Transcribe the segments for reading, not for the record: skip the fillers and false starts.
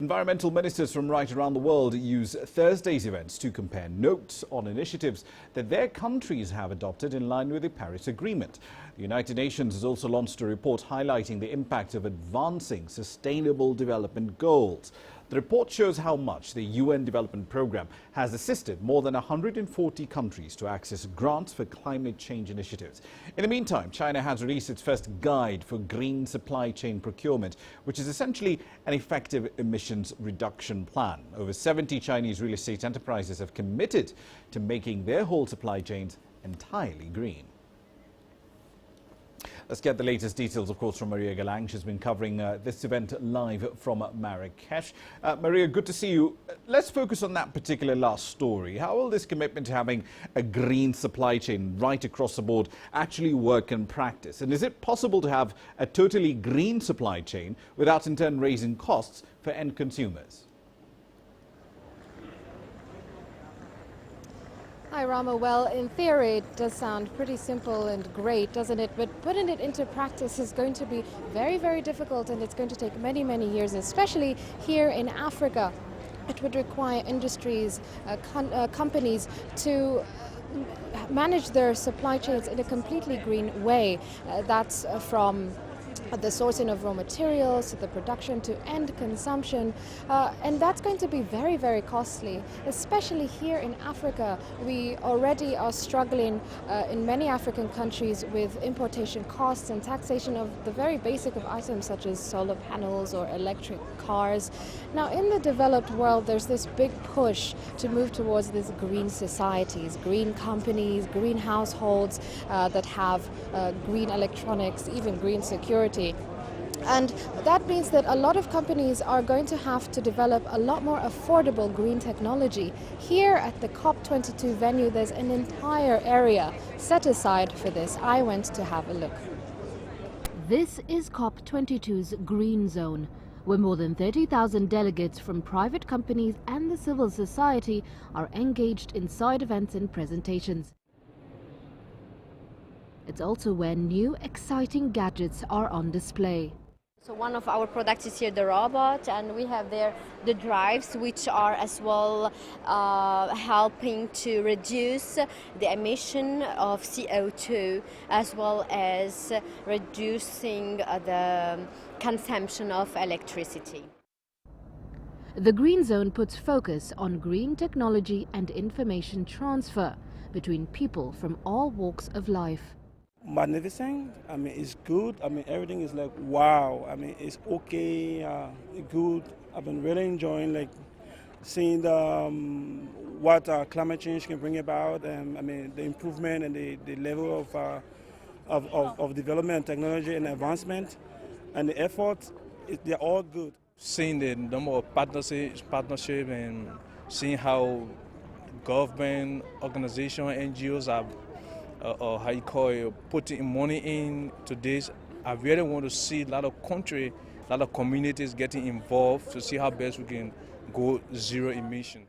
Environmental ministers from right around the world use Thursday's events to compare notes on initiatives that their countries have adopted in line with the Paris Agreement. The United Nations has also launched a report highlighting the impact of advancing sustainable development goals. The report shows how much the UN Development Programme has assisted more than 140 countries to access grants for climate change initiatives. In the meantime, China has released its first guide for green supply chain procurement, which is essentially an effective emissions reduction plan. Over 70 Chinese real estate enterprises have committed to making their whole supply chains entirely green. Let's get the latest details, of course, from Maria Galang. She's been covering this event live from Marrakech. Maria, good to see you. Let's focus on that particular last story. How will this commitment to having a green supply chain right across the board actually work in practice? And is it possible to have a totally green supply chain without in turn raising costs for end consumers? Hi, Rama. Well, in theory, it does sound pretty simple and great, doesn't it? But putting it into practice is going to be very, very difficult, and it's going to take many, many years, especially here in Africa. It would require industries, companies to manage their supply chains in a completely green way. That's from the sourcing of raw materials, to the production, to end consumption. And that's going to be very, very costly, especially here in Africa. We already are struggling in many African countries with importation costs and taxation of the very basic of items such as solar panels or electric cars. Now, in the developed world, there's this big push to move towards these green societies, green companies, green households that have green electronics, even green security. And that means that a lot of companies are going to have to develop a lot more affordable green technology. Here at the COP22 venue, there's an entire area set aside for this. I went to have a look. This is COP22's Green Zone, where more than 30,000 delegates from private companies and the civil society are engaged in side events and presentations. It's also where new, exciting gadgets are on display. So one of our products is here the robot, and we have there the drives, which are as well helping to reduce the emission of CO2, as well as reducing the consumption of electricity. The Green Zone puts focus on green technology and information transfer between people from all walks of life. Magnificent. I mean, it's good. I mean, everything is like wow. I mean, it's okay, good. I've been really enjoying like seeing what climate change can bring about, and I mean the improvement and the level of development, technology, and advancement, and the efforts. They're all good. Seeing the number of partnership, and seeing how government, organizations, NGOs are. Or how you call it, putting money into this. I really want to see a lot of countries, a lot of communities getting involved to see how best we can go zero emission.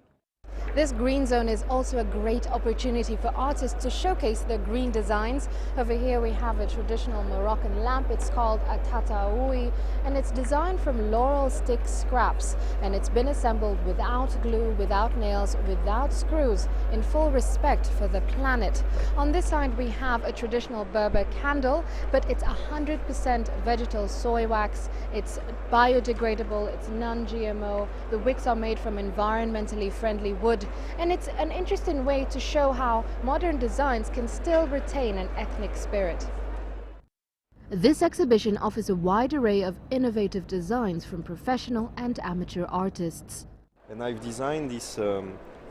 This green zone is also a great opportunity for artists to showcase their green designs. Over here we have a traditional Moroccan lamp. It's called a tataoui, and it's designed from laurel stick scraps, and it's been assembled without glue, without nails, without screws, in full respect for the planet. On this side we have a traditional Berber candle, but it's 100% vegetal soy wax. It's biodegradable, it's non-GMO. The wicks are made from environmentally friendly wood. And it's an interesting way to show how modern designs can still retain an ethnic spirit. This exhibition offers a wide array of innovative designs from professional and amateur artists. And I've designed this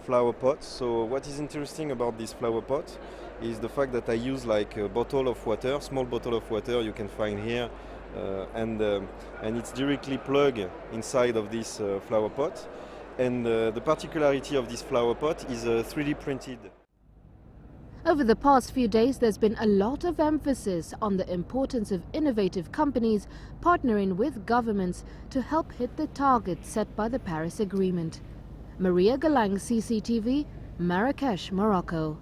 flower pot. So what is interesting about this flower pot is the fact that I use like a bottle of water, small bottle of water you can find here, and it's directly plugged inside of this flower pot. And the particularity of this flower pot is 3D printed. Over the past few days, there's been a lot of emphasis on the importance of innovative companies partnering with governments to help hit the targets set by the Paris Agreement. Maria Galang, CCTV, Marrakech, Morocco.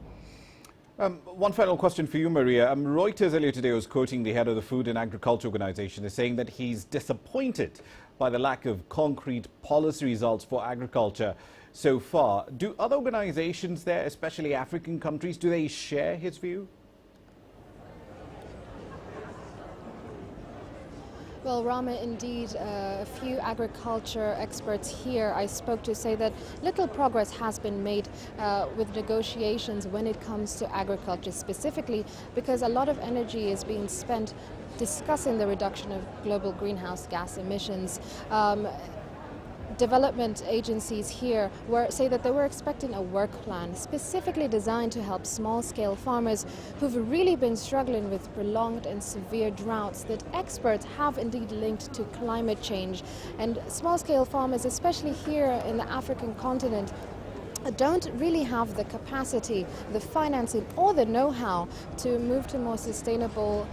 One final question for you, Maria. Reuters earlier today was quoting the head of the Food and Agriculture Organization as saying that he's disappointed by the lack of concrete policy results for agriculture so far. Do other organizations there, especially African countries, do they share his view? Well, Rama, indeed, a few agriculture experts here I spoke to say that little progress has been made with negotiations when it comes to agriculture specifically, because a lot of energy is being spent discussing the reduction of global greenhouse gas emissions. Development agencies here say that they were expecting a work plan specifically designed to help small-scale farmers who've really been struggling with prolonged and severe droughts that experts have indeed linked to climate change. And small-scale farmers, especially here in the African continent, don't really have the capacity, the financing or the know-how to move to more sustainable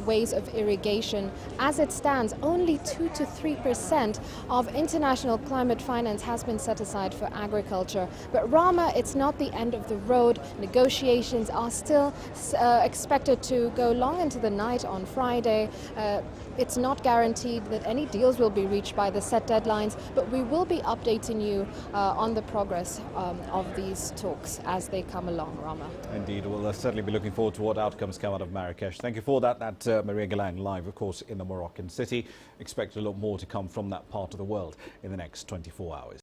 ways of irrigation. As it stands, only 2 to 3% of international climate finance has been set aside for agriculture. But Rama, it's not the end of the road. Negotiations are still expected to go long into the night on Friday. It's not guaranteed that any deals will be reached by the set deadlines, but we will be updating you on the progress of these talks as they come along, Rama. Indeed, we'll certainly be looking forward to what outcomes come out of Marrakech. Thank you for that. That's Maria Galang live, of course, in the Moroccan city. Expect a lot more to come from that part of the world in the next 24 hours.